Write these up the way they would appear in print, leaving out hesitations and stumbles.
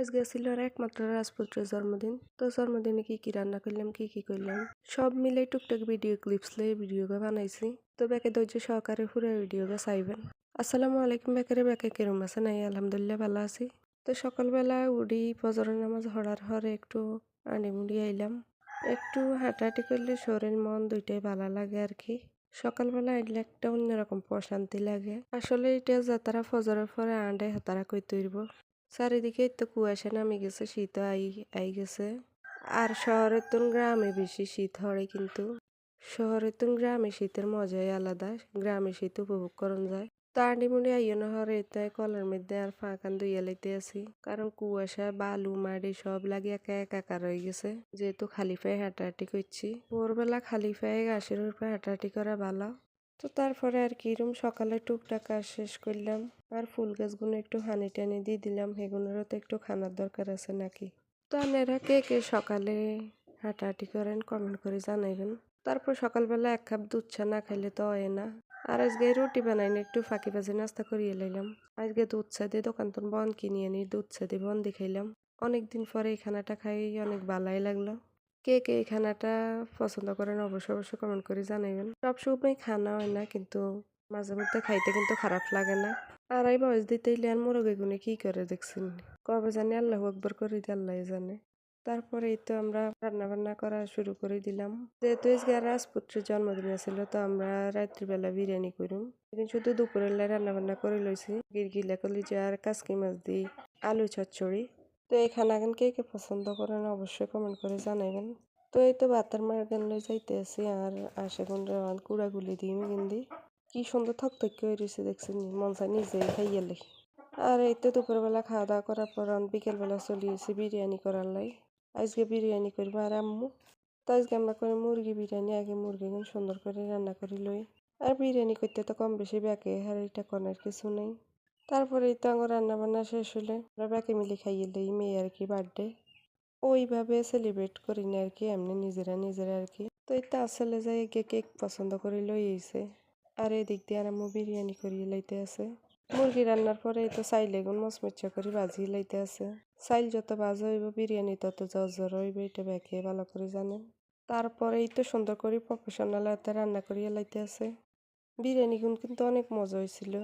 আজকে ছিল আর একমাত্র রাজপুত্রের জন্মদিন। তো জন্মদিনে কি কি রান্না করলাম, কি কি করলাম সব মিলে টুকটাক ভিডিও ক্লিপস লয়ে ভিডিওটা বানাইছি। তো ব্যাকে ধৈর্য সহকারে পুরো ভিডিওটা চাইবেন। আসসালামু আলাইকুম ব্যাকে কেরম আছেন? আলহামদুলিল্লাহ ভালো আছি। তো সকালবেলা উঠি ফজরের নামাজ হওয়ার হরে একটু আন্ডিমুড়ি আইলাম। একটু হাঁটাহাঁটি করলে শরীর মন দুইটাই ভালো লাগে আর কি। সকালবেলা আইলে একটা অন্যরকম প্রশান্তি লাগে। আসলে এটা যাতারা ফজরের পরে আন্ডে হাতারা কই তৈরব। চারিদিকে তো কুয়াশা নামে গেছে, শীত আই গেছে। আর শহরের তুন গ্রামে বেশি শীত হয়, কিন্তু শহরের তুন গ্রামে শীতের মজাই আলাদা। গ্রামে শীত উপভোগ করন যায়। তান্ডিমুড়ি আইয় না হরে এটাই কলের মধ্যে আর ফাঁকান দুইয়া লাইতে আছি, কারণ কুয়াশা বালু মাড়ি সব লাগে একাকার হয়ে গেছে। যেহেতু খালি পায়ে হাঁটাহাঁটি করছি, ভোরবেলা খালি পায়ে ঘাসের উপরে হাঁটাহাঁটি করা ভালো। তো তারপরে আর কি রুম সকালে টুকটাক কাজ শেষ করলাম। আর ফুল গাছগুলো একটু হানি টানি দিয়ে দিলাম, সেগুলোরও তো একটু খানার দরকার আছে নাকি। তো আপনারা কে কে সকালে হাঁটাহাঁটি করেন কমেন্ট করে জানাইবেন। তারপর সকালবেলা এক কাপ দুধ চা না খাইলে তো হয় না। আর আজকে রুটি বানাই না, একটু ফাঁকি বাজে নাস্তা করিয়ে লাইলাম। আজকে দুধ চা দিয়ে দোকান তো বন কিনে আনি, দুধ চা দিয়ে বন দিয়ে খাইলাম। অনেকদিন পরে এই খানাটা খাই, অনেক ভালাই লাগলো। কে কে এই খানাটা পছন্দ করেন অবশ্যই কমেন্ট করে জানাইবেন। সব সময় খানা হয় না, কিন্তু মাঝে মধ্যে খাইতে কিন্তু খারাপ লাগে না। আর এই বয়স দিতে ইলে আর মোরগ এগুনে কি করে দেখছেন, কবে জানি আল্লাহ আকবর করে দিয়ে আল্লাহ জানে। তারপরে এই তো আমরা রান্না বান্না করা শুরু করে দিলাম। যেহেতু আজকে রাজপুত্রের জন্মদিন ছিল, তো আমরা রাত্রিবেলা বিরিয়ানি করুম। এখন শুধু দুপুরের রান্না বান্না করে লইছি, গিরগিলা কলিজা আর কাসকি মাছ দিয়ে আলু চচ্চড়ি। তো এই খানা কে কে পছন্দ করেন অবশ্যই কমেন্ট করে জানাবেন। তো এই তো ভাতের মার গান লই যাইতে আছি, আর আশে কোন কুড়াগুলি দিয়ে মিগিন্দি কি সুন্দর থকথকে হয়ে রয়েছে দেখছেন, মন চাই নিজে খাইয়ালে। আর এই তো দুপুরবেলা খাওয়া দাওয়া করার পর বিকেলবেলা চলিয়েছি বিরিয়ানি করার লাই। আজকে বিরিয়ানি করবো আর আম্মু। তো আজকে আমরা করি মুরগি বিরিয়ানি। আগে মুরগি সুন্দর করে রান্না করি লই। আর বিরিয়ানি করতে তো কম বেশি ব্যাকে আর এটা করার কিছু নেই। তারপরে এই তো আমার রান্না বান্না শেষ হলে আমরা ব্যাকে মিলে খাইয়ে লই। মেয়ে আর কি বার্থডে ওইভাবে সেলিব্রেট করি না আর কি, এমনি নিজেরা আর কি। তো এই তো আসলে যাই কেক পছন্দ করে লই এসে। আর এদিক দিয়ে আর আম্মু বিরিয়ানি করিয়ে লাইতে আছে। মুরগি রান্নার পরে এই তো চাইল এগুন মচমচা করে বাজিয়ে লাইতে আছে। চাইল যত বাজা হইব বিরিয়ানি তত জর হইব, এটা ব্যাকে ভালো করে জানেন। তারপরে এই তো সুন্দর করে প্রফেশনাল হাতে রান্না করিয়ে লাইতে আছে। বিরিয়ানি কিন্তু অনেক মজা হয়েছিল।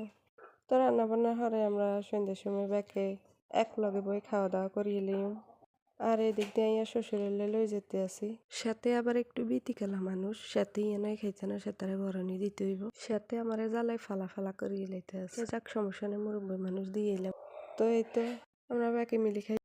তো রান্না বান্নার হরে আমরা সন্ধ্যার সময় ব্যাকে এক লগে বই খাওয়া দাওয়া করিয়ে লইম। আর এদিক দিয়ে আইয়া শ্বশুরের লই যেতে আসি। সাথে আবার একটু বিতিকালা মানুষ, সাথে নয় খাইতে না, সাথে বরানি দিতে হইব। সাথে আমার জ্বালাই ফালা করিয়ে লাইতে আছে। যাক সমস্যা নেই, মুরব্বী মানুষ দিয়ে এলাম। তো এই তো আমরা ব্যাকে মিলে খাই।